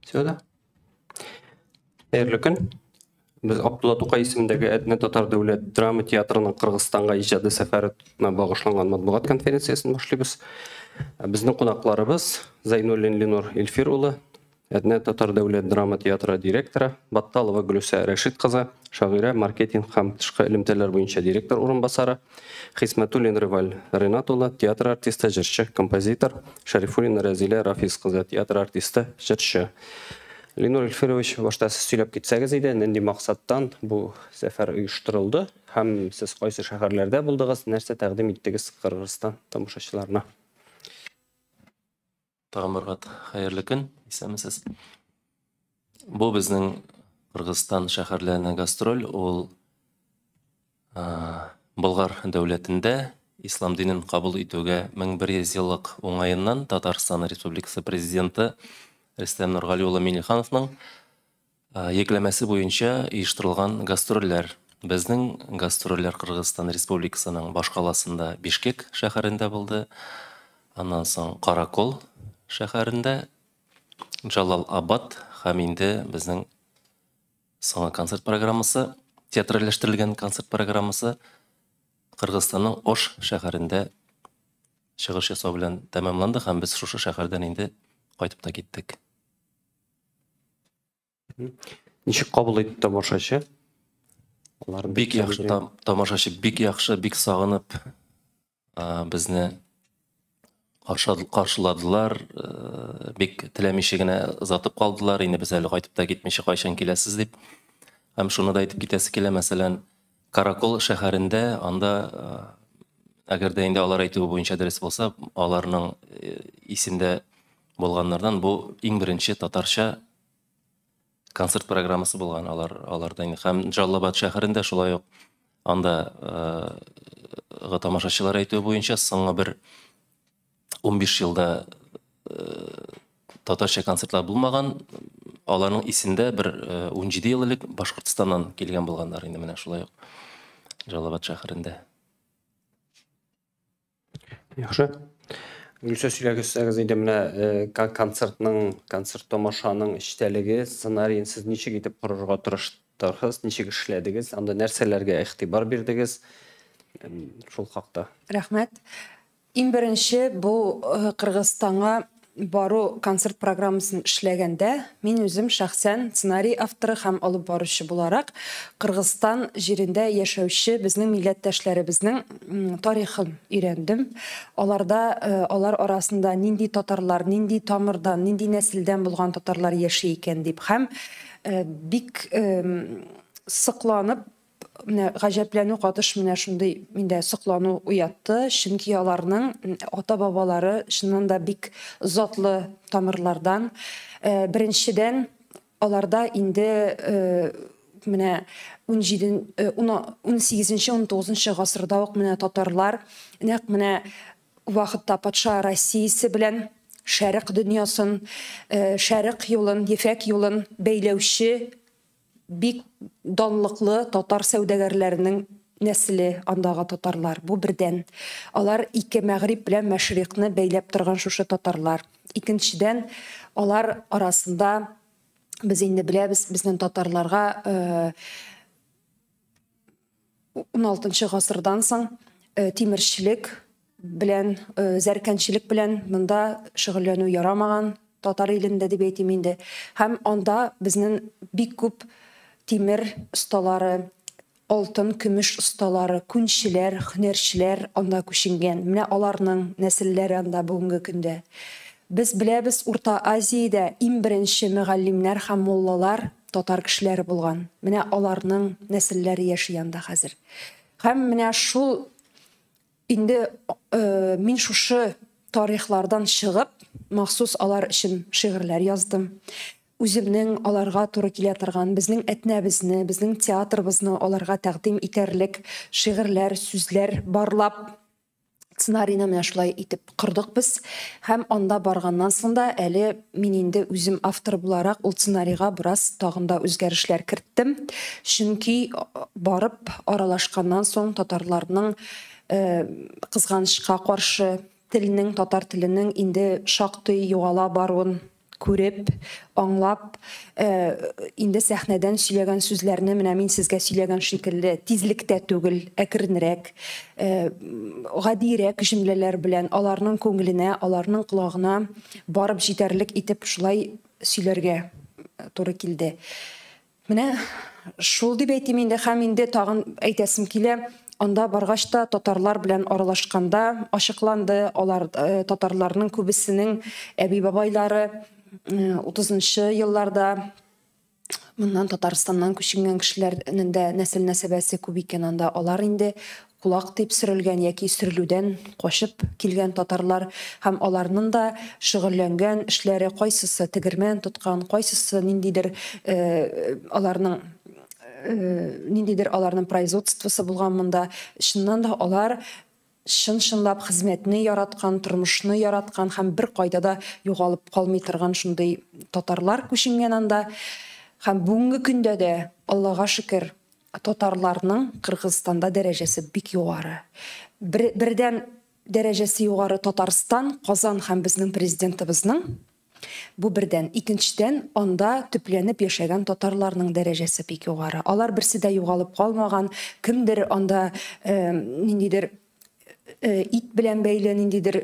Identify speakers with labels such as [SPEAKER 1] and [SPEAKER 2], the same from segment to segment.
[SPEAKER 1] Söyle. Erlikin, biz Abdullah Tokay ismindagi Etne Tatar Devlet Drama Teatrının Qırğızстанға ijadi səfərinə bağışlanğan matbuat konferensiyasını başlayırıq. Bizning qonaqlarımız Zaynullin Linur Elfir ulu, Etne Tatar Devlet Drama Teatrı direktori, Battalova Gülüsa Rəşid qızı, şagira, marketing һәм tышқы элемтәләр буенча директор урынбасары, Хисмәтуллин Риваль Ренат улы, театр артисты, җырчы, композитор, Шарифуллина Разилә Рафис кызы, театр артисты, җырчы. Ленур Эльфирович, башта сез сөйләп китсәгез иде, нинди максаттан бу сәфәр оештырылды һәм сез кайсы шәһәрләрдә булдыгыз, нәрсә тәкъдим иттегез Кыргызстан тамашачыларына?
[SPEAKER 2] Тагымыргат, хәерле көн, исәмсез. Бу безнең Кыргызстан шәһәрләренә гастроль, ул Болгар дәүләтендә ислам динен кабул итүгә 1100 еллык уңаеннан Татарстан Республикасы президенты Рөстәм Нургали улы Миңнехановның йөкләмәсе буенча оештырылган гастрольләр. Безнең гастрольләр Кыргызстан Республикасының баш каласында Бишкек шәһәрендә булды. Аннан соң Каракол шәһәрендә, Джалал-Абад һәм инде безнең соңгы концерт программасы, театральләштерелгән концерт программасы Кыргызстанның Ош шәһәрендә чыгыш ясау белән тәмамланды һәм без шушы шәһәрдән инде кайтып та киттек.
[SPEAKER 1] Ничек кабул итте тамашачы?
[SPEAKER 2] Бик яхшы тамашачы, бик яхшы, бик сагынып безне каршыладылар, бик теләмичә генә озатып калдылар, инде без әле кайтып та китмичә кайчан киләсез дип. Һәм шуны да әйтеп китәсе килә, мәсәлән, Каракол шәһәрендә, анда әгәр дә инде алар әйтүе буенча дөрес булса, аларның исемдә булганнардан бу иң беренче татарча концерт программасы булган аларда инде. Һәм Джалал-Абад шәһәрендә шулай ук анда тамашачылар әйтүе буенча соңгы бер 15 елда татарча концертлар булмаган, аларның исендә бер 17 ел элек Башкортстаннан килгән булганнар инде менә шулай ук Джалал-Абад шәһәрендә.
[SPEAKER 1] Яхшы. Гүлсә сөйләгәнсез инде менә концерт тамашаның эчтәлеге, сценарийын сез ничек итеп корырга тырыштыгыз, ничек эшләдегез, анда нәрсәләргә игътибар бирдегез? Шул хакта.
[SPEAKER 3] Рәхмәт. Иң беренче бу Кыргызстанга бару концерт программасын эшләгәндә, мин үзем шәхсән сценарий авторы һәм алып баручы буларак Кыргызстан җирендә яшәүче безнең милләттәшләребезнең тарихын өйрәндем. Алар арасында нинди татарлар, нинди тамырдан, нинди нәселдән булган татарлар яши икән дип һәм бик сыкланып, гаҗәпләнү катыш менә шундый миндә сыклану уятты, чөнки аларның ата-бабалары чыннан да бик затлы тамырлардан. Беренчедән, аларда инде менә 18-19 гасырда ук менә татарлар нәкъ менә вакытта патша Россиясе белән шәрык дөньясын, шәрык юлын, ефәк юлын бәйләүче бик данлыклы татар сәүдәгәрләренең нәселе андагы татарлар. Бу бердән. Алар ике мәгъриб белән мәшрикне бәйләп торган шушы татарлар. Икенчедән, алар арасында без инде беләбез, безнең татарларга 16 гасырдан соң тимерчелек белән, зәркәнчелек белән монда шөгыльләнү ярамаган татар илендә дип әйтим инде. Һәм анда безнең бик күп тимер осталары, алтын, көмеш осталары, күнчеләр, һөнәрчеләр анда күченгән. Менә аларның нәселләре анда бүгенге көндә. Без беләбез, Урта Азиядә иң беренче мөгаллимнәр һәм муллалар татар кешеләре булган. Менә аларның нәселләре яши анда хәзер. Һәм менә шул инде мин шушы тарихлардан чыгып, махсус алар өчен шигырьләр яздым. Үземнең аларга туры килә торган, безнең этнәбезне, безнең театрыбызны аларга тәкъдим итәрлек шигырьләр, сүзләр барлап, сценарийны менә шулай итеп кырдык без. Һәм анда барганнан соң да әле мин инде үзем автор буларак ул сценарийга бераз тагында үзгәрешләр керттем. Чөнки барып аралашканнан соң татарларның кызганычка каршы теленең, татар теленең инде шактый югала баруын күреп, аңлап, инде сәхнәдән сөйләгән сүзләрне менә мин сезгә сөйләгән шикелле тизлектә түгел, әкренрәк, гадирәк җөмләләр белән аларның күңеленә, аларның колагына барып җитәрлек итеп шулай сөйләргә туры килде. Менә шул дип әйтим инде, һәм инде тагын әйтәсем килә. Анда баргач та татарлар белән аралашканда ачыкланды, алар татарларның күбесенең әби-бабайлары 30-нчы елларда моннан Татарстаннан күченгән кешеләрнең дә нәсел-нәсәбәсе күп икән анда. Алар инде кулак тип сөрелгән яки сөрелүдән качып килгән татарлар һәм аларның да шөгыльләнгән эшләре кайсысы тегермән тоткан, кайсысы ниндидер аларның производствосы булган монда. Шуннан да алар чын-чынлап хезмәтне яраткан, тормышны яраткан һәм бер кайда да югалып калмый торган шундый татарлар күченгән анда. Һәм бүгенге көндә дә, Аллага шөкер, татарларның Кыргызстанда дәрәҗәсе бик югары. Бердән дәрәҗәсе югары Татарстан, Казан һәм безнең президентыбызның. Бу бердән. Икенчедән, анда төпләнеп яшәгән татарларның дәрәҗәсе бик югары. Алар берсе дә югалып калмаган, кемдер анда ниндидер ит белән бәйле ниндидер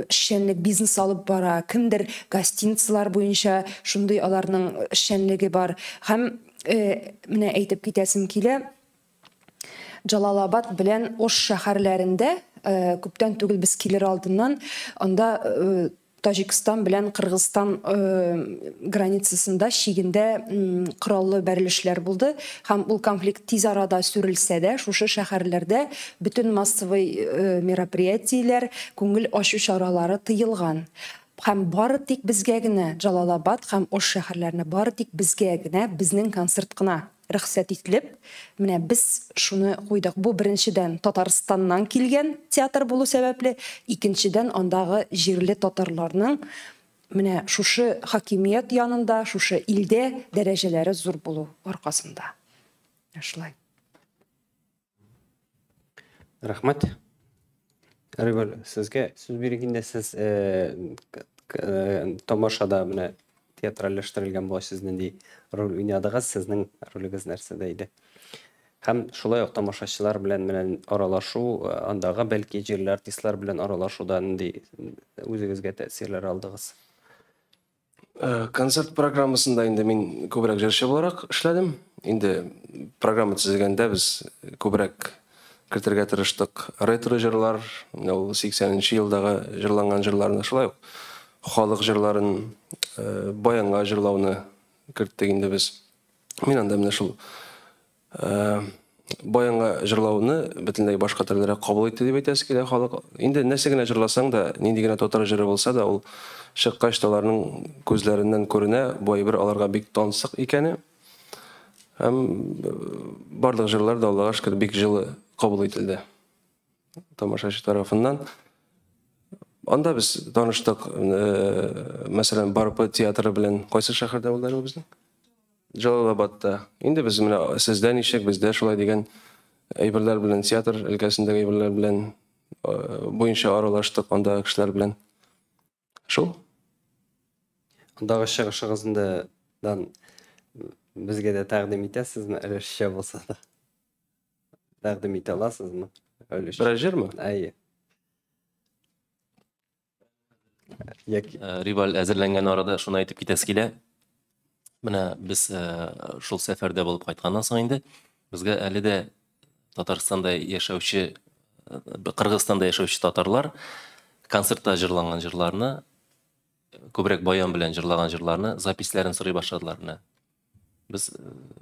[SPEAKER 3] эшчәнлек бизнес алып бара, кемдер гостиницалар буенча шундый аларның эшчәнлеге бар. Һәм менә әйтеп китәсем килә, Җалалабад белән Ош шәһәрләрендә күптән түгел без килер алдыннан анда Таҗикстан белән Кыргызстан границасында шигендә кораллы бәрелешләр булды. Һәм ул конфликт тиз арада сүрелсә дә, шушы шәһәрләрдә бөтен массовый мероприятиеләр, күңел ачу чаралары тыелган. Һәм бары тик безгә генә Җалалабад һәм Ош шәһәрләренә бары тик безгә генә, безнең концерт кына рөхсәт ителеп, менә без шуны куйдык. Бу беренчедән Татарстаннан килгән театр булу сәбәпле, икенчедән андагы җирле татарларның менә шушы хакимият янында, шушы илдә дәрәҗәләре зур булу аркасында. Шулай.
[SPEAKER 1] Рәхмәт. Рибал, сезгә сүз биргәндә сез тамашада менә театральләштерелгән бу сезнең ди роль уйнадыгыз, сезнең ролегез нәрсәдә иде? Һәм шулай ук тамашачылар белән аралашу, андагы бәлки җирле артистлар белән аралашудан ди үзегезгә тәэсирләр алдыгыз?
[SPEAKER 4] Концерт программасында инде мин күбрәк җырчы буларак эшләдем. Инде программа төзегәндә без күбрәк кертергә тырыштык. Ретро җырлар, 80нче елдагы җырланган җырларны, шулай ук халык җырларын, баянга җырлауны керттек инде без. Мин анда менә шул баянга җырлауны бөтенләй башка төрлерәк кабул итте дип әйтәсе килә халык. Инде нәрсә генә җырласаң да, нинди генә татар җыры булса да, ул чыккач аларның күзләреннән күренә, бу бер аларга бик тансык икәне. Һәм барлык җырлар да Аллага шөкер бик җылы кабул ителде тамашачы тарафыннан. Анда без таныштык, мәсәлән, Барпы театры белән кайсы шәһәрдә булды ул безнең? Җалалабадта. Инде без менә сездә ничек, бездә шулай дигән әйберләр белән, театр өлкәсендәге әйберләр белән буенча аралаштык анда кешеләр белән. Шул.
[SPEAKER 1] Андагы чыгышыгыздан безгә дә тәкъдим итәсезме, өлешчә булса да? Тәкъдим итә аласызмы?
[SPEAKER 4] Бер җырмы?
[SPEAKER 1] Әйе.
[SPEAKER 2] Рибал әзерләнгән арада шуны әйтеп китәсе килә. Менә без шул сәфәрдә булып кайтканнан соң инде безгә әле дә Татарстанда яшәүче, Кыргызстанда яшәүче татарлар концертта җырланган җырларны, күбрәк баян белән җырлаган җырларны, записләрен сорый башладылар. Без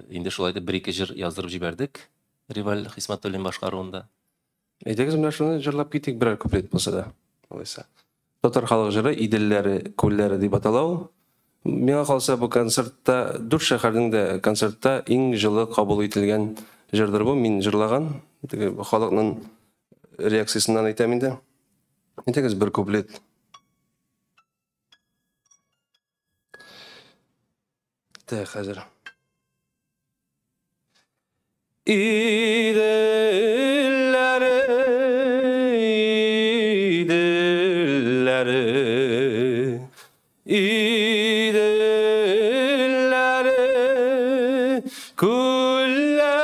[SPEAKER 2] инде шулай да бер-ике җыр яздырып җибәрдек. Рибал Хисмәтуллин башкаруында.
[SPEAKER 4] Әйтегез, менә шуны җырлап китик берәр куплет булса да. Алайса. Татар халык җыры Иделләре, Күлләре дип аталау. Миңа калса бу концертта, 4 шәһәрнең дә концертта иң җылы кабул ителгән җырдыр бу. Мин җырлаган, халыкның реакциясыннан әйтәм инде. Әйтегез бер куплет. Хәзер. İdilleri Kullar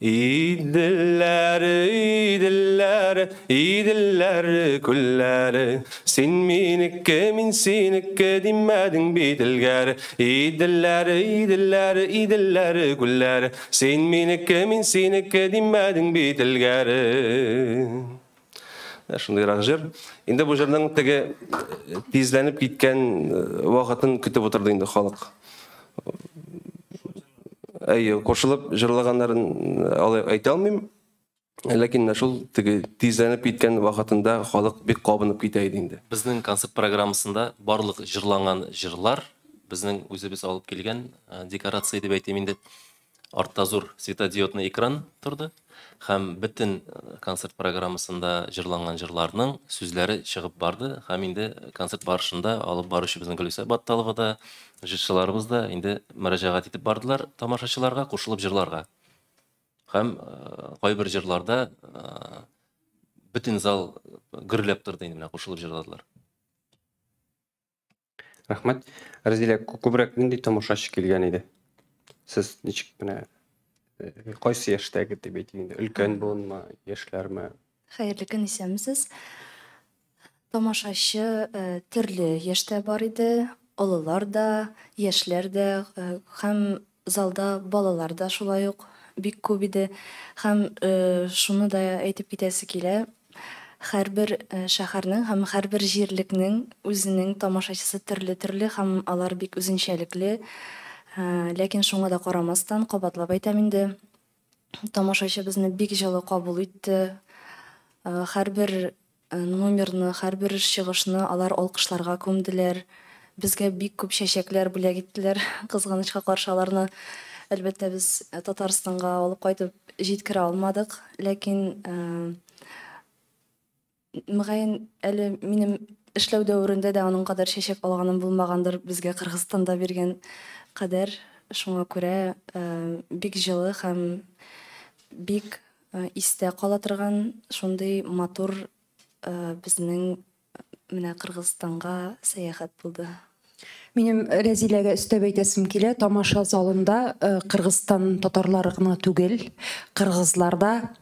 [SPEAKER 4] İdiller, idiller, idiller kullar. Sen menikke, min senikke demedin bidilgar. İdiller, idiller, idiller kullar. Sen menikke, min senikke demedin bidilgar. Шундыйрак жыр. Инде бу жырның теге тизленип киткән вакытын көтеп утырды инде халык. Кушылып жырлаганнарын айта алмыйм. Ләкин шул теге тизленип киткән вакытында халык бик кабынып китә иде инде.
[SPEAKER 2] Безнең концерт программасында барлык жырланган жырлар безнең үзебез алып килгән декорация дип әйтим инде. Артта зур светодиодный экран торды. Һәм бөтен концерт программасында жырланган жырларның сүзләре чыгып барды. Һәм инде концерт барышында алып баручы безнең Гөлүсә Батталова да, җырчыларыбыз да инде мөрәҗәгать итеп бардылар тамашачыларга, кушылып җырларга. Һәм кайбер җырларда бөтен зал гөрләп торды инде, менә кушылып җырладылар.
[SPEAKER 1] Рәхмәт. Разилә, күбрәк нинди тамашачы килгән иде? Сез ничек менә кайсы яшьтәге дип әйтим инде? Өлкән булынмы, яшьләрме?
[SPEAKER 5] Хәерле көн, исәнмесез. Тамашачы төрле яшьтә бар иде, олылар да, яшьләр дә, һәм залда балалар да шулай ук бик күп иде. Һәм шуны да әйтеп китәсе килә. Һәрбер шәһәрнең һәм һәрбер җирлекнең үзенең тамашачысы төрле һәм алар бик үзенчәлекле. Ләкин шуңа да карамастан, кабатлап әйтәм инде, тамашачы безне бик җылы кабул итте. Һәрбер номерны, һәрбер чыгышны алар алкышларга күмделәр. Безгә бик күп чәчәкләр бүләк иттеләр. Кызганычка каршы аларны әлбәттә без Татарстанга алып кайтып җиткерә алмадык. Ләкин мөгаен әле минем эшләү дәврендә дә аның кадәр чәчәк алганым булмагандыр безгә Кыргызстанда биргән кадәр. Шуңа күрә бик җылы һәм бик истә кала торган шундый матур безнең менә Кыргызстанга сәяхәт булды.
[SPEAKER 3] Минем Рәзиләгә өстәп әйтәсем килә, тамаша залында Кыргызстан татарлары гына түгел, кыргызлар да,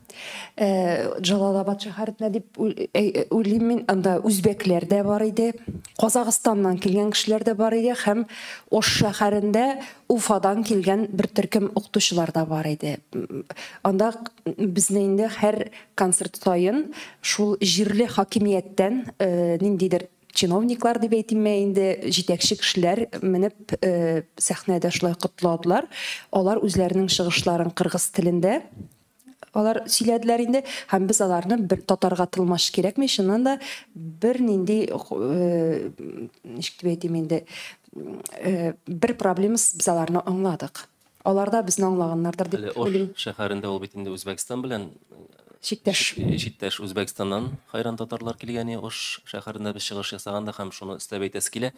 [SPEAKER 3] Җалалабад шәһәрендә дип уйлыйм мин, анда үзбәкләр дә бар иде, Казакъстаннан килгән кешеләр дә бар иде, һәм Ош шәһәрендә Уфадан килгән бер төркем укытучылар да бар иде. Анда безне инде һәр концерт саен шул җирле хакимияттән ниндидер чиновниклар дип әйтим инде, җитәкче кешеләр менеп сәхнәдә шулай кытладылар. Алар үзләренең чыгышларын кыргыз телендә алар сөйләделәр инде, һәм без аларны бер татарга тылмаш кирәкми, шуннан да бер нинди ничек дип әйтим инде, бер проблемас без аларны аңладык. Алар да безне аңлаганнардыр дип
[SPEAKER 2] уйлыйм. Ош шәһәрендә ул бит инде Үзбәкстан белән читтәш Үзбәкстаннан хайран татарлар килгән, Ош шәһәрендә без чыгыш ясаганда һәм шуны өстәп әйтәсе килә.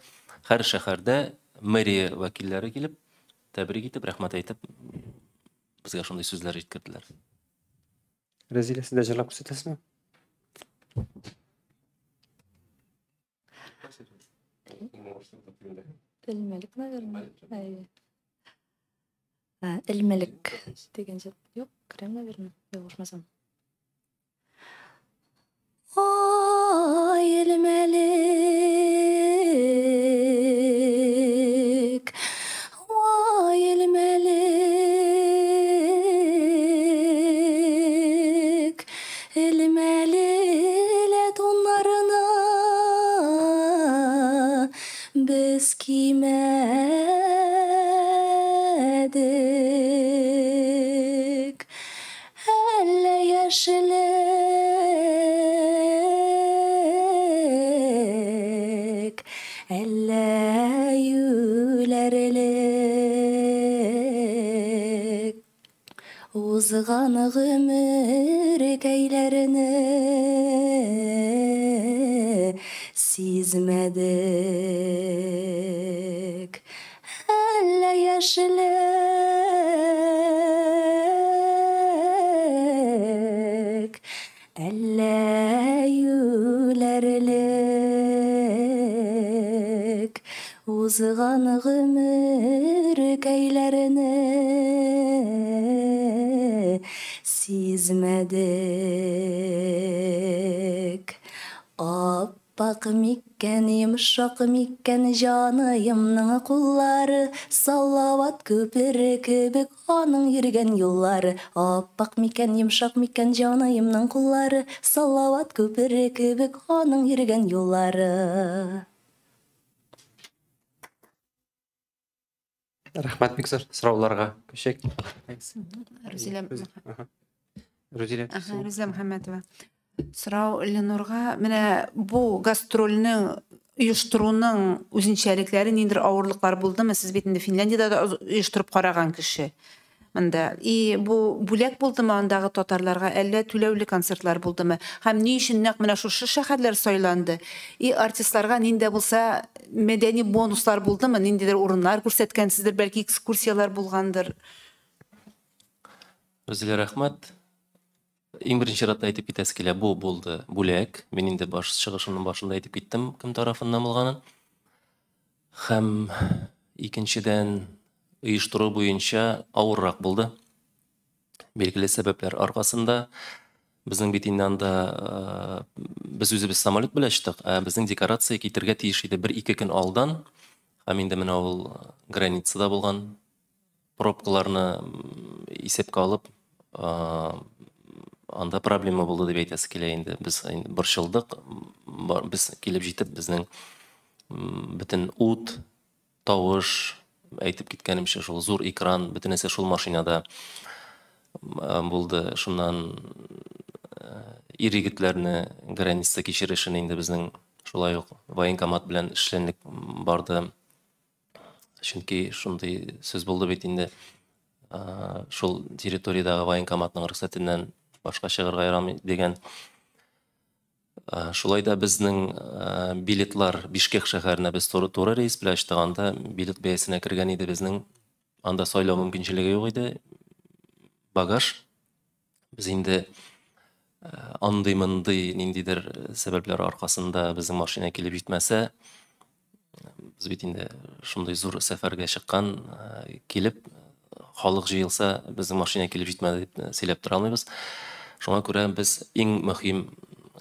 [SPEAKER 2] Һәр шәһәрдә мэрия вәкилләре килеп, тәбрик итеп, рәхмәт әйтеп, безгә шундый сүзләр җиткерделәр.
[SPEAKER 1] Разилә, сез дә җырлап күрсәтәсезме?
[SPEAKER 5] Элмәлек, наверное. Элмәлек дигән җыр. Юк, крем, наверное. Югышмасам. Ай, элмәлек. Ай, элмәлек. Элмәле тоннарына без кимәдек. Әллә яшелек, әллә юләрлек. Узган гомер көйләрне сизмәдек. Әллә яшелек, әллә юләрлек. узган гомер көйләренә сизмәдек. Аппак миккән, йомшак миккән җаныемның куллары, Салават күпере кебек аның йөргән юллары. Аппак миккән, йомшак миккән җаныемның куллары, Салават күпере кебек аның йөргән юллары.
[SPEAKER 1] Рәхмәт бик зур сорауларга. Көчек. Рүзилә.
[SPEAKER 6] Рүзилә Мөхәммәтова. Сорау Ленорга, менә бу гастрольнең оештыруның үзенчәлекләре ниндидер авырлыклар булдымы? Сез бит инде Финляндиядә да оештырып караган кеше. Монда бу бүләк булдымы андагы татарларга, әллә түләүле концертлар булдымы? Һәм ни өчен нәкъ менә шушы шәһәрләр сайланды? Артистларга нинди булса мәдәни бонуслар булдымы? Ниндидер урыннар күрсәткәнсездер, бәлки экскурсиялар булгандыр.
[SPEAKER 2] Рүзилә, рәхмәт. Иң беренче ратта әйтеп китәсе килә, бу булды бүләк. Мин инде чыгышымның башында әйтеп киттем, кем тарафыннан булганын. Һәм икенчедән оештыру буенча авыррак булды. Белгілі сәбәпләр арқасында. Безнең бит инде анда без үзебез самолет белән чыктык, безнең декорация китергә тиеш иде 1-2 көн алдан. Һәм инде менә ул границада булган пробкаларны исәпкә алып, анда проблема булды дип әйтәсе килә инде. Без борчылдык, без килеп җитеп безнең бөтен ут, тавыш, әйтеп киткәнемчә шул зур экран, бөтенесе шул машинада булды. Шуннан ир-егетләрне граница кичерешен инде безнең шулай ук военкомат белән эшләнлек барды. Чөнки шундый сүз булды бит инде. Шул территориядагы военкоматның рөхсәтеннән башка чыгарга ярамый дигән. Шулай да безнең билетлар Бишкек шәһәренә без туры рейс белән чыганда билет бәясенә кергән иде безнең. Анда сайлау мөмкинчелеге юк иде. Багаж. Без инде андый-мондый ниндидер сәбәпләр аркасында безнең машина килеп җитмәсә, без бит инде шундый зур сәфәргә чыккан, килеп халык җыелса, безнең машина килеп җитмәде дип сөйләп тора алмыйбыз. Шуңа күрә без иң мөһим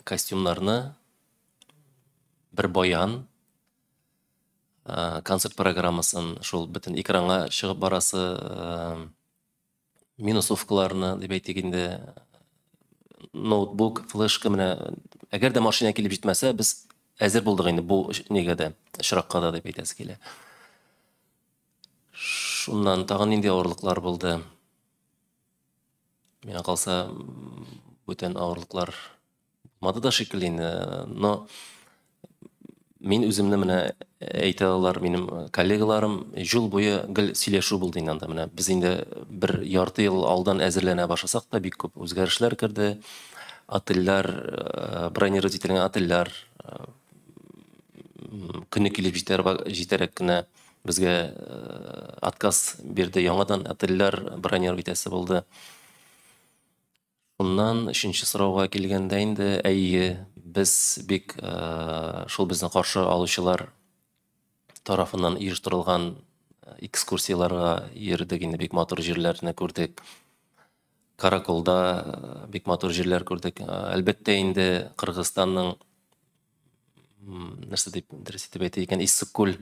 [SPEAKER 2] костюмнарны бер баян концерт программасын шул бөтен экранга чыгып барасы минусовкаларны дип әйтик инде, ноутбук, флешка менә әгәр дә машина килеп җитмәсә, без әзер булдык инде бу нигә дә, очракка да дип әйтәсе килә. Шуннан тагын нинди авырлыклар булды. Миңа калса бүтән авырлыклар булмады да шикелле инде. Но мин үземне менә әйтә алар минем коллегаларым жыл буе гел сөйләшү булды инде анда. Менә без инде бер ярты ел алдан әзерләнә башласак та бик күп үзгәрешләр керде. Отельләр, бронировательный отельләр көне килеп җитәрәк кенә безгә отказ бирде. Яңадан отельләр бронировать итәсе булды. Шуннан өченче сорауга килгәндә инде без бик шул безне каршы алучылар тарафыннан оештырылган экскурсияларга йөрдек инде, бик матур җирләрне күрдек. Караколда бик матур җирләр күрдек. Әлбәттә инде Кыргызстанның нәрсә дип әйтә икән, Иссык-Күл.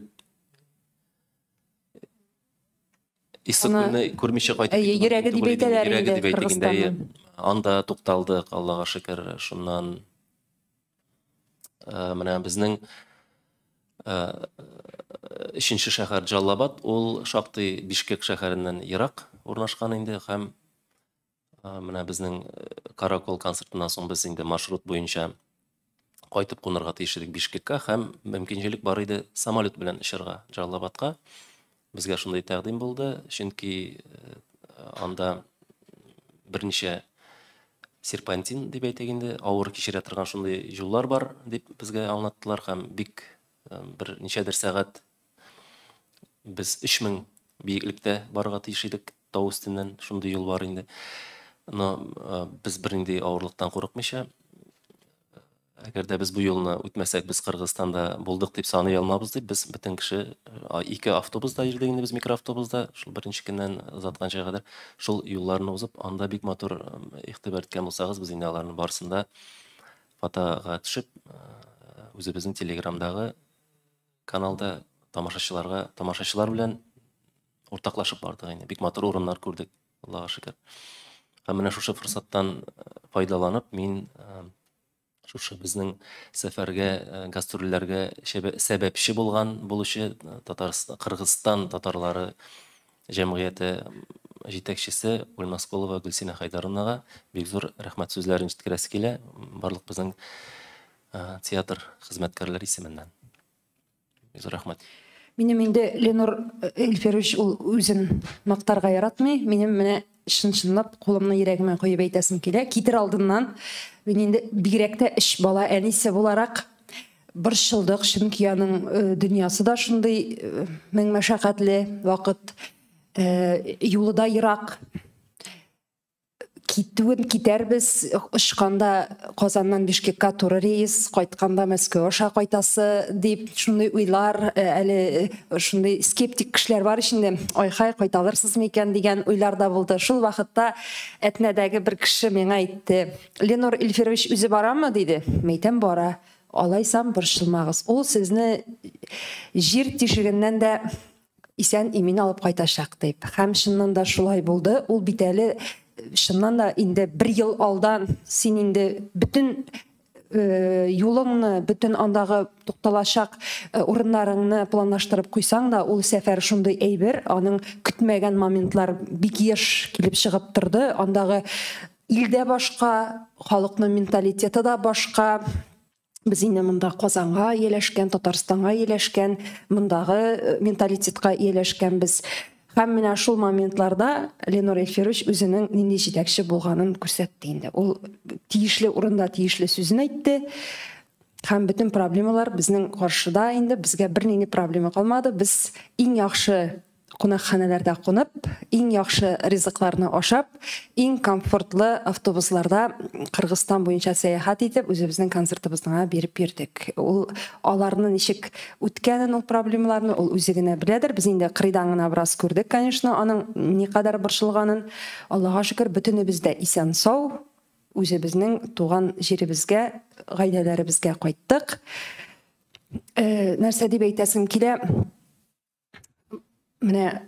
[SPEAKER 2] Иссык-Күлне күрмичә кайтып
[SPEAKER 3] йөрәге дип әйтәләр инде Кыргызстанның.
[SPEAKER 2] Анда тукталдык, Аллага шөкер. Шуннан менә безнең өченче шәһәр Жаллабад, ул шактый Бишкек шәһәреннән ерак урнашкан инде һәм менә безнең Каракол концертыннан соң без инде маршрут буенча кайтып кунырга тиеш идек Бишкеккә һәм мөмкинчелек бар иде самолет белән очырга Жаллабадка. Безгә шундай тәкъдим булды, чөнки анда берничә серпантин дип әйтик инде, авыр кичерә торган шундай юллар бар дип безгә аңлаттылар һәм бик бер ничәдер сәгать без 3000 биеклектә барырга тиеш идек, тау өстеннән шундай юл бар инде. Но без бер нинди авырлыктан курыкмыйча Әгәр дә без бу юлны үтмәсәк, без Кыргызстанда булдык дип саный алмабыз дип, без бөтен кеше 2 автобуста йөрдек инде, без микроавтобуста, шул беренче көннән озатканча кадәр шул юлларны узып, анда бик матур игътибар иткән булсагыз, без инде аларның барысында фотога төшеп, үзебезнең Телеграмдагы каналда тамашачылар белән уртаклашып бардык инде. Бик матур урыннар күрдек, Аллага шөкер. Һәм менә шушы форсаттан файдаланып, мин шушы безнең сәфәргә, гастрольләргә сәбәпче булучы Кыргызстан татарлары җәмгыяте җитәкчесе Ульмаскулова Гөлсинә Хайдаровнага бик зур рәхмәт сүзләрен җиткерәсе килә, барлык безнең театр хезмәткәрләре исеменнән. Бик зур рәхмәт.
[SPEAKER 3] Минем инде Ленор Илферович ул үзен мактарга яратмый. Минем менә чынлап кулымны йөрәгемә куеп әйтәсем килә. Китер алдыннан мин инде бигрәк тә эш бала әнисе буларак борчылдык, чөнки аның дөньясы да шундый мең мәшәкатьле вакыт, юлы да ерак. Китәрбез, ышканда Казаннан Бишкеккә туры рейс, кайтканда Мәскәү аша кайтасы дип шундый уйлар, әле шундый скептик кешеләр бар ичендә. Айхай, кайталырсызмы икән дигән уйлар да булды. Шул вакытта әтнәдәге бер кеше миңа әйтте: "Ленор Илферович үзе барамы?" диде. Мәйтәм, бара. Алайсам, борчылмагыз. Ул сезне җир тишегеннән дә исән имин алып кайтачак дип. Һәм чыннан да шулай булды. Ул бит әле шыннан да инде 1 ел алдан син инде бүтән юлыңны, бүтән андагы тукталачак урыннарыңны планлаштырып куйсаң да, ул сәфәр шундый әйбер, аның көтмәгән моментлар бик еш килеп чыгып торды. Андагы илдә башка, халыкның менталитеты да башка. Без инде монда Казанга ияләшкән, Татарстанга ияләшкән, мондагы менталитетка ияләшкән без. Һәм менә шул моментларда Ленор Илферович үзенең нинди җитәкче булганын күрсәтте инде. Ул тиешле урында тиешле сүзен әйтте. Һәм бөтен проблемалар безнең каршыда инде, безгә бернинди проблема калмады. Без иң яхшы кунакханәләрдә кунып, иң яхшы ризыкларны ашап, иң комфортлы автобусларда Кыргызстан буенча сәяхәт итеп, үзебезнең концертыбызга биреп йөрдек. Ул аларны ничек үткәнен, ул проблемаларны ул үзе генә беләдер. Без инде кырыйдан гына бераз күрдек, конечно, аның никадәр борчылганын. Аллага шөкер, бөтенебез дә исән-сау, үзебезнең туган җиребезгә, гаиләләребезгә кайттык. Нәрсә дип әйтәсем килә? Менә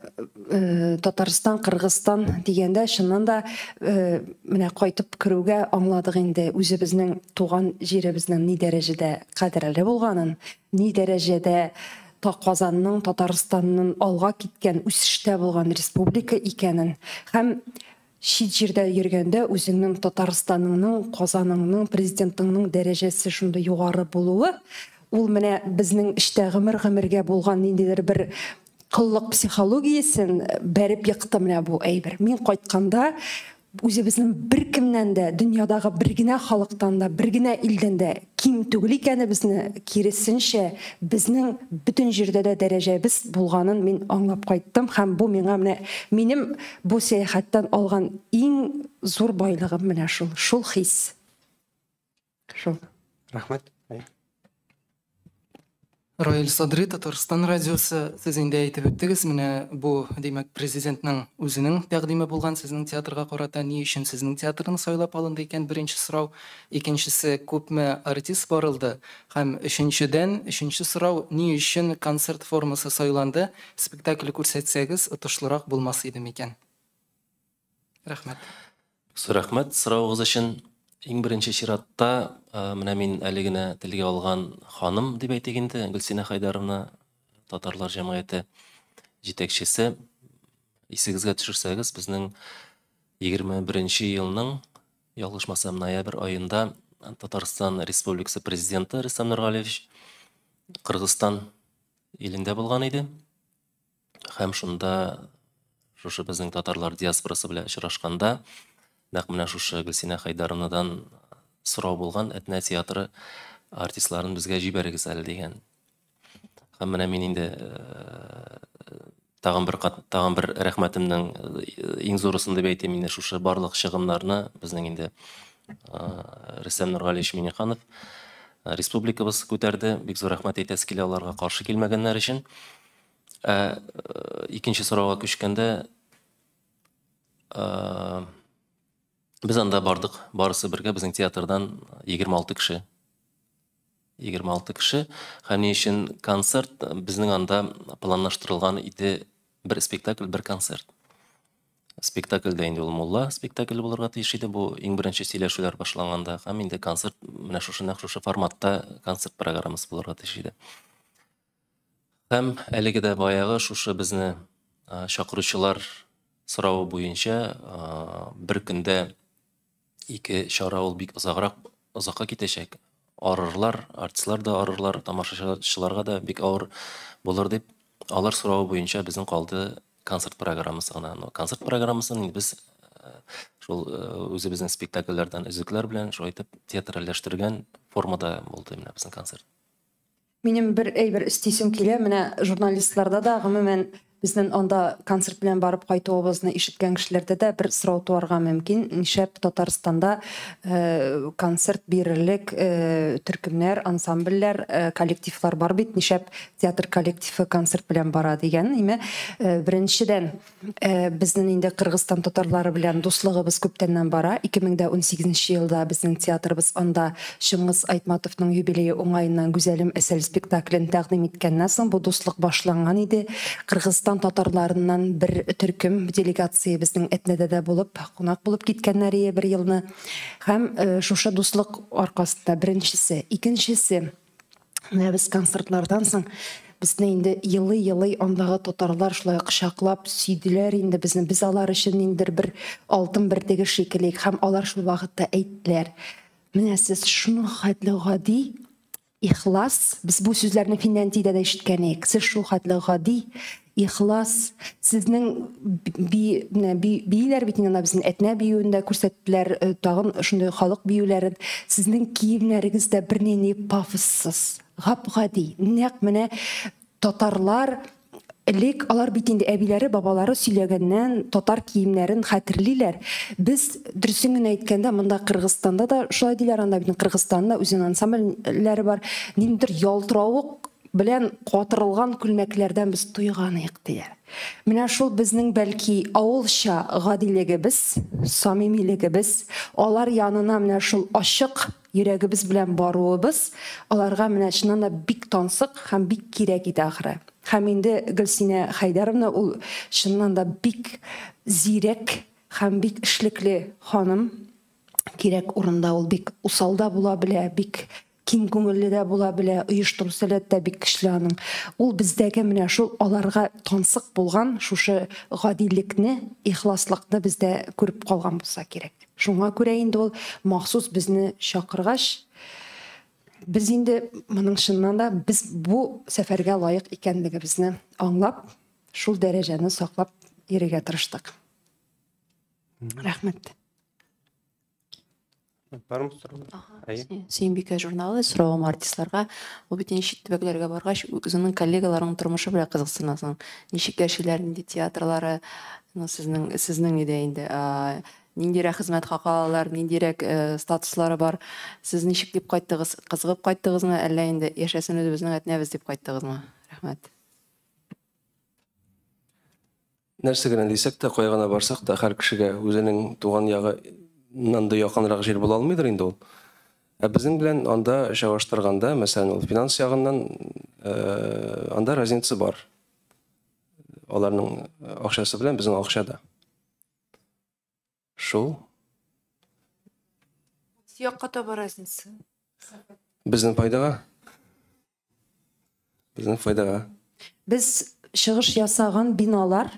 [SPEAKER 3] Татарстан, Кыргызстан дигәндә чыннан да менә кайтып керүгә аңладык инде үзебезнең туган җиребезнең ни дәрәҗәдә кадерле булганын, ни дәрәҗәдә Казанның, Татарстанның алга киткән, үсештә булган республика икәнен. Һәм чит җирдә йөргәндә үзеңнең Татарстаныңның, Казаныңның, президентыңның дәрәҗәсе шундый югары булуы, ул менә безнең эштә гомергә булган ниндидер бер кыллык психологиясен бәреп йыкты менә бу әйбер. Мин кайтканда үзебезнең беркемнән дә, дөньядагы бер генә халыктан да, бер генә илдән дә ким түгел икәнебезне, киресенчә безнең бөтен җирдә дә дәрәҗәбез булганын мин аңлап кайттым. Һәм бу миңа менә минем бу сәяхәттән алган иң зур байлыгым менә шул хис. Шул.
[SPEAKER 1] Рәхмәт.
[SPEAKER 7] Раил Садри, Татарстан радиосы, сез инде әйтеп үттегез, менә бу, димәк, президентның үзенең тәкъдиме булган сезнең театрга карата ни өчен сезнең театрны сайлап алынды икән, беренче сорау. Икенчесе, күпме артист барылды? Һәм өченче сорау, ни өчен концерт формасы сайланды? Спектакль күрсәтсәгез, отышлырак булмас иде микән? Рәхмәт.
[SPEAKER 2] Рәхмәт сорауыгыз өчен. Иң беренче чиратта менә мин әле генә телгә алган ханым дип әйтик инде, Гөлсинә Хайдаровна, татарлар җәмгыяте җитәкчесе. Исегезгә төшерсәгез, безнең 21 елның, ялгышмасам, ноябрь аенда Татарстан Республикасы президенты Рөстәм Нургалиевич Кыргызстан илендә булган иде. Һәм шунда шушы безнең татарлар диаспорасы белән очрашканда, нәкъ менә шушы Гөлсинә Хайдаровнадан сорау булган, әтнә театры артистларын безгә җибәрегез әле дигән. Һәм менә мин инде тагын бер рәхмәтемнең иң зурысын дип әйтәм инде шушы барлык чыгымнарны безнең инде Рөстәм Нургалиевич Миңнеханов республикабыз күтәрде. Бик зур рәхмәт әйтәс килә аларга каршы килмәгәннәр өчен. Икенче сорауга күчкәндә, без анда бардык, барысы бергә, безнең театрдан 26 кеше. 26 кеше. Һәм ни өчен концерт, безнең анда планлаштырылган иде бер спектакль, бер концерт. Спектакльдә инде ул мулла спектакль булырга тиеш иде, бу иң беренче сөйләшүләр башланганда, һәм инде концерт менә шушы форматта концерт программасы булырга тиеш иде. Һәм әлеге дә баягы шушы безне чакыручылар соравы буенча бер көндә 2 чара ул бик озакка китәчәк. Арырлар, артистлар да арырлар, тамашачыларга да бик авыр булыр дип, алар соравы буенча безнең калды концерт программасы гына. Концерт программасын без шул үзебезнең спектакльләрдән өзекләр белән шулай итеп театральләштергән формада булды менә безнең концерт.
[SPEAKER 3] Минем бер әйбер истисем килә, менә журналистларда да гомумән безнең анда концерт белән барып кайтуыбызны ишеткән кешеләрдә дә бер сорау туарга мөмкин. Нишәп Татарстанда концерт бирерлек төркемнәр, ансамбльләр, коллективлар бар бит. Нишәп театр коллективы концерт белән бара дигән. Беренчедән безнең инде Кыргызстан татарлары белән дуслыгыбыз күптәннән бара. 2018 елда безнең театрыбыз анда Шыңгыз Айтматовның юбилее уңаеннан Гүзәлем әсәр спектаклен тәкъдим иткәннән соң бу дуслык башланган иде. Кыргызстан татарларыннан бер төркем делегация безнең Этнәдә дә булып, кунак булып киткәннәр бер елны. Һәм шушы дуслык аркасында беренчесе, икенчесе, без концертлардан соң безне инде елый андагы татарлар шулай кочаклап сөйдиләр инде безне, без алар өчен инде бер алтын бер шикелле, һәм алар шул вакытта әйттеләр. Менә сез шуны хәтле гади ихлас, без бу сүзләрне Финляндиядә дә ишеткәнек. Сез шул хәтле гади ихлас, сезнең биюләр бит инде безнең Этнә биюендә күрсәттеләр, тагын шундый халык биюләрен. Сезнең киемнәрегез дә бернинди пафоссыз, гап-гади. Нәкъ менә татарлар элек алар бит инде әбиләре, бабалары сөйләгәннән татар киемнәрен хәтерлиләр. Без дөресен генә әйткәндә, монда Кыргызстанда да шулай диләр, анда бит Кыргызстанда үзенең ансамбльләре бар. Ниндидер ялтыравык белән катырылган күлмәкләрдән без туйганык диләр. Менә шул безнең бәлки авылча гадилегебез, самимилегебез, алар янына менә шул ачык йөрәгебез белән баруыбыз, аларга менә чыннан да бик тансык һәм бик кирәк иде ахры. Һәм инде Гөлсинә Хайдаровна ул чыннан да бик зирәк һәм бик эшлекле ханым, кирәк урында ул бик усалда була белә, бик киң күңелле дә була белә, оештыру сәләттә бик көчле аның. Ул бездәге менә шул аларга тансык булган шушы гадилекне, ихласлыкны бездә күреп калган булса кирәк. Шуңа күрә инде ул махсус безне чакыргач, без инде моның чыннан да без бу сәфәргә лаек икәнлегебезне аңлап, шул дәрәҗәне саклап йөрергә тырыштык. Рәхмәт.
[SPEAKER 8] Сөймбикә журналы сорауым артистларга, ул бит ничек төбәкләргә баргач, үзенең коллегаларының тормышы белән кызыксынасың. Ничек яшиләр инде театрлары, сезнең иде инде ниндирәк хезмәт хакы алалар, ниндирәк статуслары бар. Сез ничек дип кайттыгыз? Кызыгып кайттыгызмы, әллә инде яшәсен үзебезнең Этнәбез дип кайттыгызмы? Рәхмәт.
[SPEAKER 4] Нәрсә генә дисәк тә, кая гына барсак та, һәр кешегә үзенең туган ягы нанда якынрак җир була алмыйдыр инде ул. Безнең белән анда чагыштырганда, мәсәлән, ул финанс ягыннан анда разница бар. Аларның акчасы белән безнең акчада. Шул.
[SPEAKER 6] Якка таба разница.
[SPEAKER 4] Безнең файдага. Безнең файдага.
[SPEAKER 3] Без чыгыш ясаган биналар,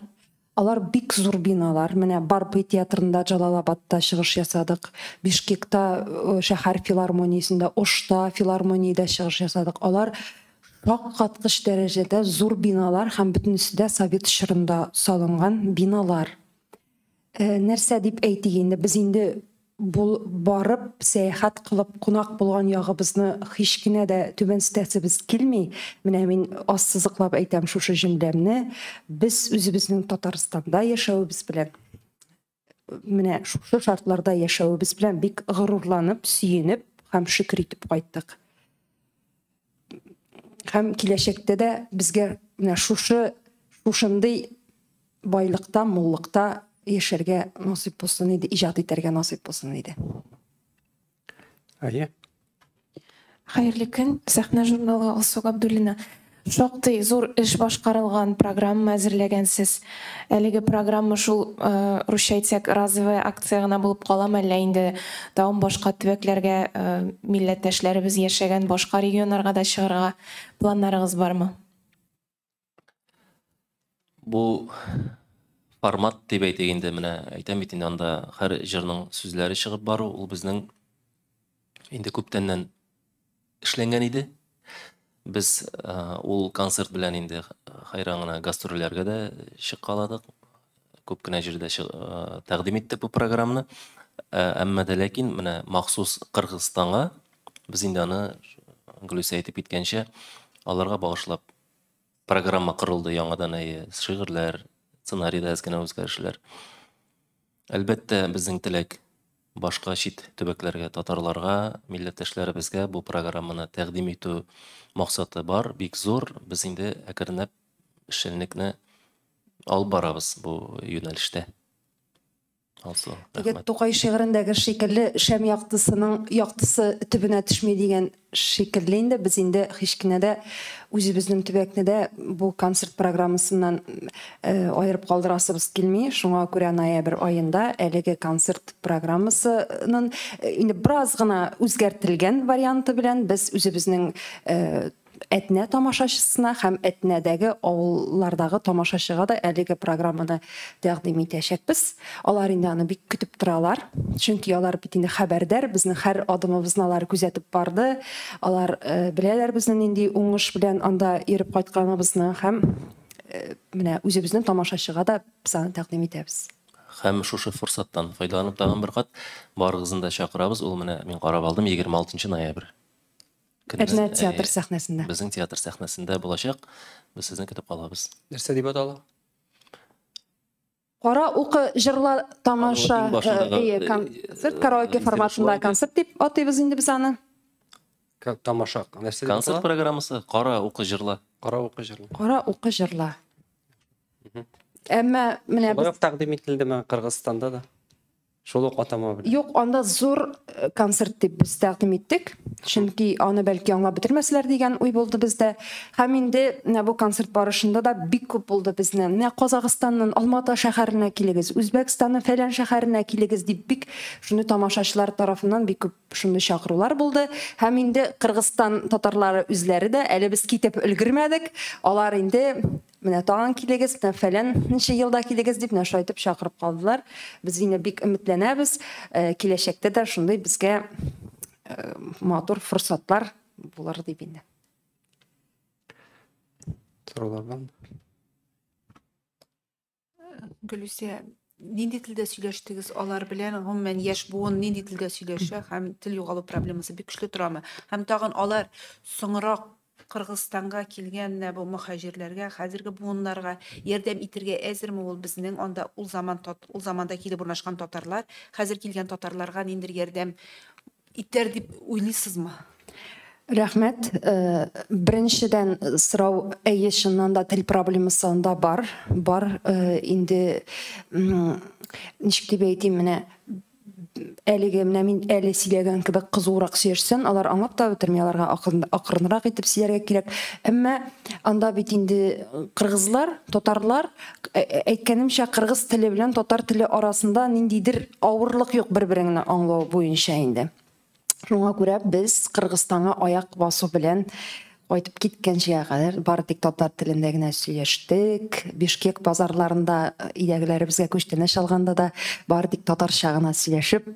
[SPEAKER 3] алар бик зур биналар. Менә Барбы театрында, Джалалабадта чыгыш ясадык. Бишкекта шәһәр филармониясендә, Ошта филармониядә чыгыш ясадык. Алар шаккаткыч дәрәҗәдә зур биналар һәм бөтенесе дә Совет чорында салынган биналар. Нәрсә дип әйтик инде, без инде барып, сәяхәт кылып, кунак булган ягыбызны һич кенә дә түбәнсетәсебез килми. Менә мин ассызыклап әйтәм шушы җөмләмне. Без үзебезнең Татарстанда яшәүбез белән, менә шушы шартларда яшәүбез белән бик горурланып, сөенеп һәм шөкер итеп кайттык. һәм киләчәктә дә безгә менә шушындый байлыкта, муллыкта яшәргә насыйп булсын иде, иҗат итәргә насыйп булсын иде.
[SPEAKER 1] Әйе.
[SPEAKER 9] Хәерле көн, сәхнә журналы Алсу Габдуллина. Шактый зур эш башкарылган, программа әзерләгәнсез. Әлеге программа шул русча әйтсәк разовая акция гына булып каламы, әллә инде тагын башка төбәкләргә милләттәшләребез яшәгән башка регионнарга да чыгарга планнарыгыз бармы?
[SPEAKER 2] Бу формат дип әйтгәндә менә әйтәм бит инде анда һәр җырның сүзләре чыгып бару, ул безнең инде күптәннән эшләнгән иде. Biz ул концерт белән инде хайран гына гастрольләргә дә чыккаладык. Күп кенә җирдә тәкъдим иттек бу программаны. Әмма дә ләкин менә махсус Кыргызстанга без инде аны Гөлүсә әйтеп киткәнчә аларга багышлап программа корылды яңадан шигырьләр, сценарийда аз гына үзгәрешләр. Әлбәттә безнең теләк башка чит төбәкләргә, татарларга, милләттәшләребезгә бу программаны тәкъдим итү максаты бар, бик зур. Без инде әкренләп эшчәнлекне алып барабыз бу юнәлештә. Алсу.
[SPEAKER 3] Тукай шигырендәге шикелле шәм яктысы төбенә төшми дигән шикелле инде без инде һич кенә дә үзебезнең төбәкне дә бу концерт программасыннан аерып калдырасыбыз килми. Шуңа күрә ноябрь аенда әлеге концерт программасының инде бераз гына үзгәртелгән варианты белән без үзебезнең Әтнә тамашачысына һәм Әтнәдәге авыллардагы тамашачыга да әлеге программаны тәкъдим итәчәкбез. Алар инде аны бик көтеп торалар. Чөнки алар бит инде хәбәрдар, безнең һәр адымыбызны алар күзәтеп барды. Алар беләләр безнең нинди уңыш белән анда йөреп кайтканыбызны һәм менә үзебезнең тамашачыга да без аны тәкъдим итәбез.
[SPEAKER 2] Һәм шушы форсаттан файдаланып тагын бер кат барыгызны да чакырабыз. Ул менә мин карап алдым 26 ноябрь.
[SPEAKER 3] Әтнә театр сәхнәсендә.
[SPEAKER 2] Безнең театр сәхнәсендә булачак. Без сезне көтеп калабыз.
[SPEAKER 1] Нәрсә дип атала?
[SPEAKER 3] Кара укы җырла тамаша концерт караоке форматында концерт дип атыйбыз инде без аны.
[SPEAKER 1] Тамаша. Нәрсә дип
[SPEAKER 2] Концерт программасы Кара укы җырла.
[SPEAKER 1] Кара укы җырла.
[SPEAKER 3] Кара укы җырла. Әмма менә без
[SPEAKER 1] тәкъдим ителдеме Кыргызстанда да? Шул ук атама белән.
[SPEAKER 3] Юк, анда зур концерт дип без тәкъдим иттек. Чөнки аны бәлки аңлап бетермәсләр дигән уй булды бездә. Һәм инде бу концерт барышында да бик күп булды безнең. Менә Казакъстанның Алматы шәһәренә килегез, Үзбәкстанның фәлән шәһәренә килегез дип бик шуны тамашачылар тарафыннан бик күп шундый чакырулар булды. Һәм инде Кыргызстан татарлары үзләре дә әле без китеп өлгермәдек. Алар инде менә тагын килегез, фәлән ничә елда килегез дип шайтып чакырып калдылар. Без инде бик өметләнәбез. Киләчәктә дә шундый безгә матур форсатлар булыр дип инде.
[SPEAKER 1] Сораулар бармы?
[SPEAKER 6] Гөлүсә, нинди телдә сөйләштегез алар белән? Гомумән яшь буын нинди телдә сөйләшә һәм тел югалу проблемасы бик көчле торамы? Һәм тагын алар соңрак Кыргызстанга килгән бу мөхаҗирләргә, хәзерге буыннарга ярдәм итәргә әзерме ул безнең анда ул заманда килеп урнашкан татарлар, хәзер килгән татарларга ниндир ярдәм итәр дип уйлыйсызмы?
[SPEAKER 3] Рәхмәт. Беренчедән сорау әйе чыннан да тел проблемасы анда бар. Инде ничек дип әйтим, менә әлеге менә мин әле сөйләгән кебек кызурак сөйләшсән, алар аңлап та бетерми, аларга акрынрак итеп сөйләргә кирәк. Әмма анда бит инде кыргызлар, татарлар, әйткәнемчә, кыргыз теле белән татар теле арасында ниндидер авырлык юк бер-береңне аңлау буенча инде. Шуңа күрә без Кыргызстанга аяк басу белән кайтып киткәнчегә кадәр бары тик татар телендә генә сөйләштек. Бишкек базарларында идәгеләребезгә күчтәнәш алганда да бары тик татарча гына сөйләшеп,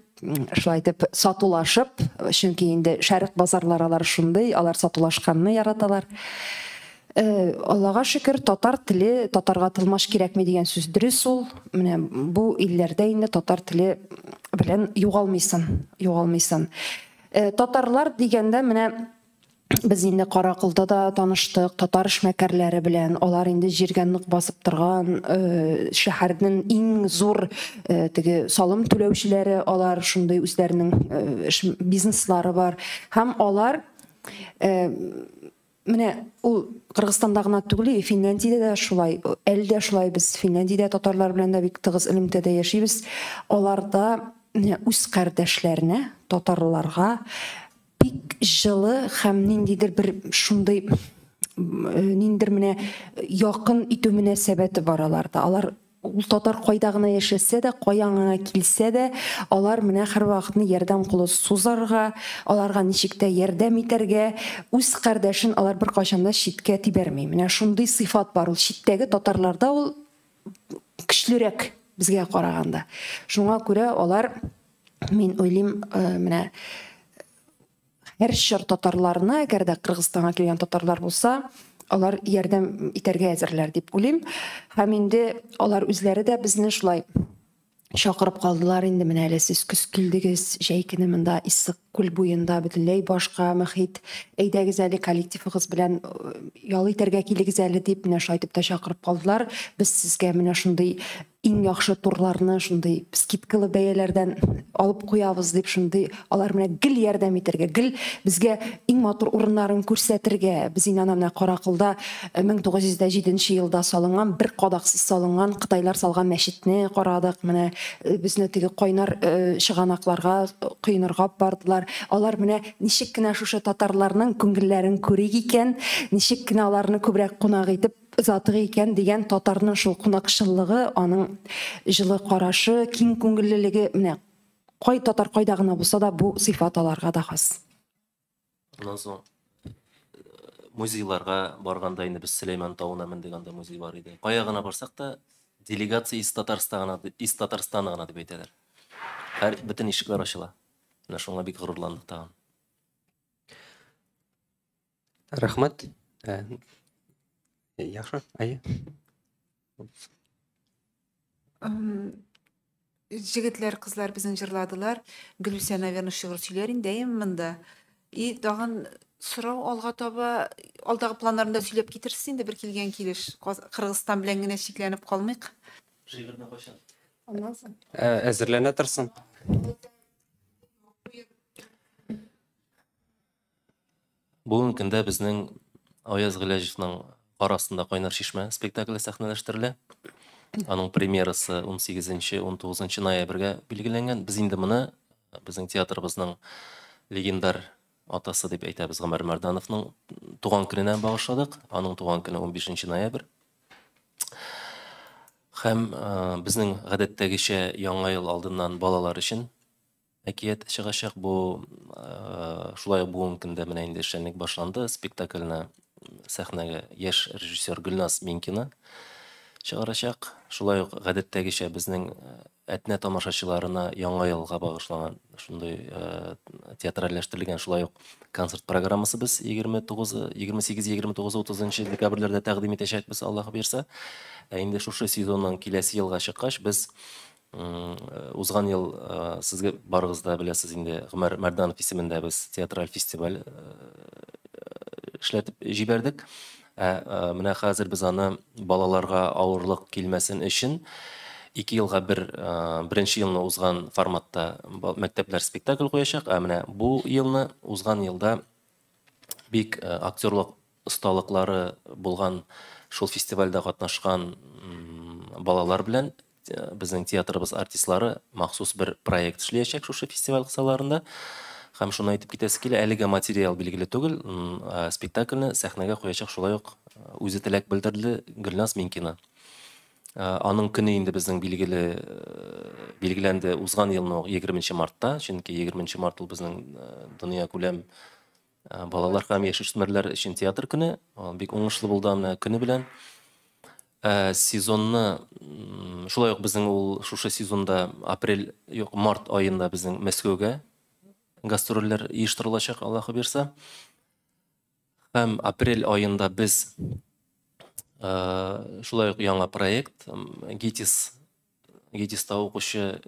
[SPEAKER 3] шулай итеп сатулашып, чөнки инде шәрык базарлары алар шундый, алар сатулашканны яраталар. Аллага шөкер, татар теле, татарга тылмаш кирәкми дигән сүз дөрес ул. Менә бу илләрдә инде татар теле белән югалмыйсын. Татарлар дигәндә менә без инде Каракылда да таныштык, татар эшмәкәрләре белән. Алар инде җиргә нык басып торган, шәһәрнең иң зур теге салым түләүчеләре, алар шундый үзләренең бизнеслары бар. Һәм алар менә ул Кыргызстанда гына түгел, Финляндиядә дә шулай, әле дә шулай. Без Финляндиядә татарлар белән дә бик тыгыз элемтәдә яшибез. Аларда менә үз кардәшләренә, татарларга бик җылы һәм ниндидер бер шундый ниндидер менә якын итү мөнәсәбәте бар аларда. Алар ул татар кайда гына яшәсә дә, каян гына килсә дә, алар менә һәрвакытны ярдәм кулы сузарга, аларга ничек тә ярдәм итәргә, үз кардәшен алар бер кайчан да читкә тибәрми. Менә шундый сыйфат бар ул читтәге татарларда, ул көчлерәк безгә караганда. Шуңа күрә алар, мин уйлыйм, менә һәр чор татарларына, әгәр дә Кыргызстанга килгән татарлар булса, алар ярдәм итәргә әзерләр дип уйлыйм. Һәм инде алар үзләре дә безне шулай чакырып калдылар. Инде менә әле сез көз килдегез, җәй көне монда Иссык күл буенда бөтенләй башка мөхит. Әйдәгез әле коллективыгыз белән ял итәргә килегез әле дип менә шайтып та чакырып калдылар. Без сезгә менә шундый иң яхшы турларны шундый скидкалы бәяләрдән алып куябыз дип шундый алар менә гел ярдәм итәргә, гел безгә иң матур урыннарын күрсәтергә. Без инде менә Каракылда 1907 елда салынган, бер кадаксыз салынган Кытайлар салган мәчетне карадык. Менә безне теге кайнар чыганакларга кыйнырга бардылар. Алар менә ничек кенә шушы татарларның күңелләрен күрик икән, ничек кенә аларны күбрәк кунак итеп озатыгы икән дигән татарның шул кунакчыллыгы, аның җылы карашы, киң күңеллелеге, менә кай татар кайда гына булса да бу сыйфат аларга да хас.
[SPEAKER 2] Онан соң музейларга барганда инде без Сөләйман тауына мендек, анда музей бар иде. Кая гына барсак да делегация из Татарстана гына дип әйтәләр. Һәр бөтен ишекләр ачыла. Менә шуңа бик горурландык тагын.
[SPEAKER 1] Рәхмәт. Яхшы, әйе.
[SPEAKER 6] Җегетләр, кызлар безне җырладылар. Гөлүсә, наверное, шигырь сөйләр инде монда. И тагын сорау алга таба алдагы планнарында сөйләп китерсез инде бер килгән килеш. Кыргызстан белән генә шикләнеп калмыйк.
[SPEAKER 2] Шигырьне кайчан?
[SPEAKER 3] Аннан соң
[SPEAKER 1] Әзерләнә торсын.
[SPEAKER 2] Бүгенге көндә безнең Аяз Гыйләҗевнең арасында кайнар шишмә спектакле сәхнәләштерелә. Аның премьерасы 18-19 ноябрьгә билгеләнгән. Без инде моны безнең театрыбызның легендар атасы дип әйтәбез Гомәр Мәрдановның туган көненә багышладык. Аның туган көне 15 ноябрь. Һәм безнең гадәттәгечә яңа ел алдыннан балалар өчен әкият чыгачак. Бу шулай бүгенге көндә менә инде эшчәнлек башланды. Спектакльне сәхнәгә яшь режиссер Гөлназ Минкина чыгарачак. Шулай ук гадәттәгечә безнең әтнә тамашачыларына яңа елга багышланган шундый театральләштерелгән шулай ук концерт программасы без 28, 29, 30 декабрьләрдә тәкъдим итәчәкбез, Аллаһ бирсә. Инде шушы сезонның киләсе елга чыккач без узган ел сезгә барыгыз да беләсез инде Гомәр Мәрданов исемендә без театраль фестиваль эшләтеп җибәрдек. Менә хәзер без аны балаларга авырлык килмәсен өчен 2 елга беренче елны узган форматта мәктәпләр спектакль куячак. Менә бу елны узган елда бик актерлык осталыклары булган шул фестивальдә катнашкан балалар белән безнең театрыбыз артистлары махсус бер проект эшләячәк шушы фестиваль кысаларында. Һәм шуны әйтеп китәсе килә, әлегә материал билгеле түгел, спектакльне сәхнәгә куячак шулай ук үзе теләк белдерде Гөлназ Минкина. Аның көне инде безнең билгеләнде узган елның 20 мартта, чөнки 20 март ул безнең дөнья күләм балалар һәм яшүсмерләр өчен театр көне. Бик уңышлы булды аны көне белән. Сезонны шулай ук безнең ул шушы сезонда март аенда безнең Мәскәүгә гастрольләр оештырылачак, Аллаһ бирсә. Һәм апрель аенда без шулай ук яңа проект ГИТИСта укучы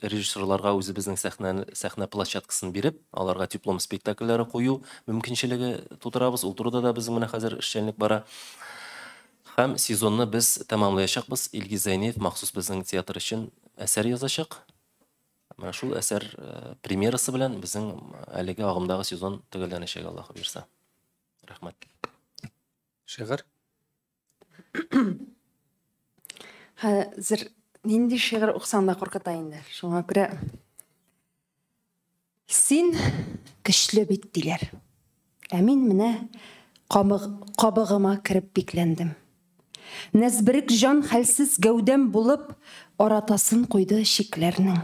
[SPEAKER 2] режиссерларга үзе безнең сәхнә площадкасын биреп, аларга диплом спектакльләре кую мөмкинчелеге тудырабыз. Ул турыда да безнең менә хәзер эшчәнлек бара. Һәм сезонны без тәмамлаячакбыз. Илгиз Зәйнев махсус безнең театр өчен әсәр язачак. Менә шул әсәр премьерасы белән безнең әлеге агымдагы сезон төгәлләнәчәк, Аллаһ бирсә. Рәхмәт.
[SPEAKER 1] Шигырь.
[SPEAKER 3] Хәзер нинди шигырь уксаң да куркыта инде. Шуңа күрә син көчле бит диләр. Ә мин менә кабыгыма кереп бикләндем. Нәзберек жан хәлсез гәүдәм булып, аратасын куйды шикләрнең.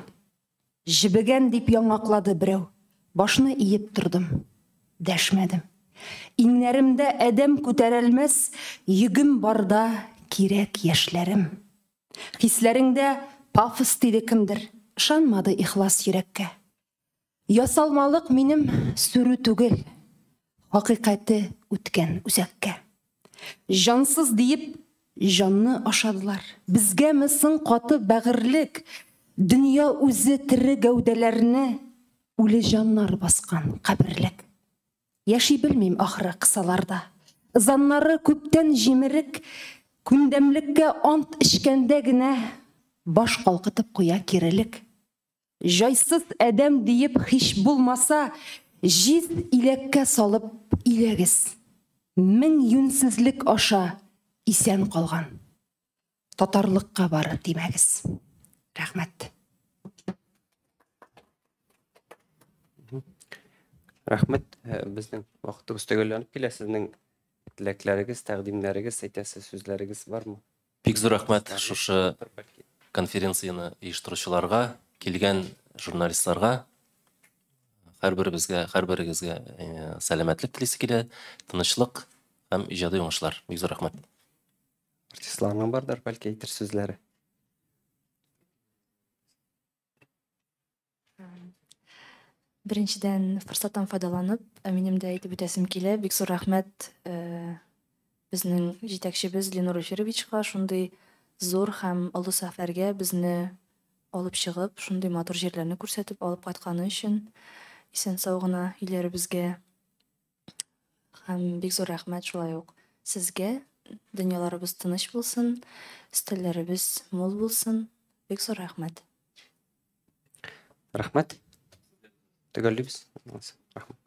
[SPEAKER 3] Җибегән дип яңаклады берәү. Башны иеп тордым. Дәшмәдем. Иңнәремдә әдәм күтәрелмәс, йөгем барда кирәк яшьләрем. Хисләреңдә пафос диде кемдер, ышанмады ихлас йөрәккә. Ясалмалык минем сүрү түгел, хакыйкате үткән үзәккә. Жансыз диеп, жанны ашадылар. Безгәме соң каты бәгырлек, дөнья үзе тере гәүдәләрне үле жаннар баскан каберлек. Яши белмим ахры кысаларда. Заннары күптән җимерек, күндәмлеккә ант эчкәндә генә баш калкытып куя кирелек. Жайсыз әдәм диеп һич булмаса, җиз илеккә салып иләгез. Мең юнсезлек аша исән калган. Татарлыкка бары тимәгез. Рәхмәт.
[SPEAKER 1] Рәхмәт. Безнең вакытыбыз төгәлләнеп килә. Сезнең теләкләрегез, тәкъдимнәрегез, әйтәсе сүзләрегез бармы?
[SPEAKER 2] Бик зур рәхмәт шушы конференцияны оештыручыларга, килгән журналистларга, һәрберегезгә сәламәтлек телисе килә, тынычлык һәм иҗади уңышлар. Бик зур рәхмәт.
[SPEAKER 1] Артистларның бардыр, бәлки әйтер сүзләре.
[SPEAKER 5] Беренчедән форсаттан файдаланып, минем дә әйтеп үтәсем килә. Бик зур рәхмәт безнең җитәкчебез Ленур Эфировичка шундый зур һәм олы сәфәргә безне алып чыгып, шундый матур җирләрне күрсәтеп алып кайтканы өчен. Исән сау гына иләребезгә һәм бик зур рәхмәт шулай ук сезгә. Дөньяларыбыз тыныч булсын, стильләребез мул булсын. Бик зур рәхмәт.
[SPEAKER 1] Рәхмәт. Төгәллибез. Рәхмәт.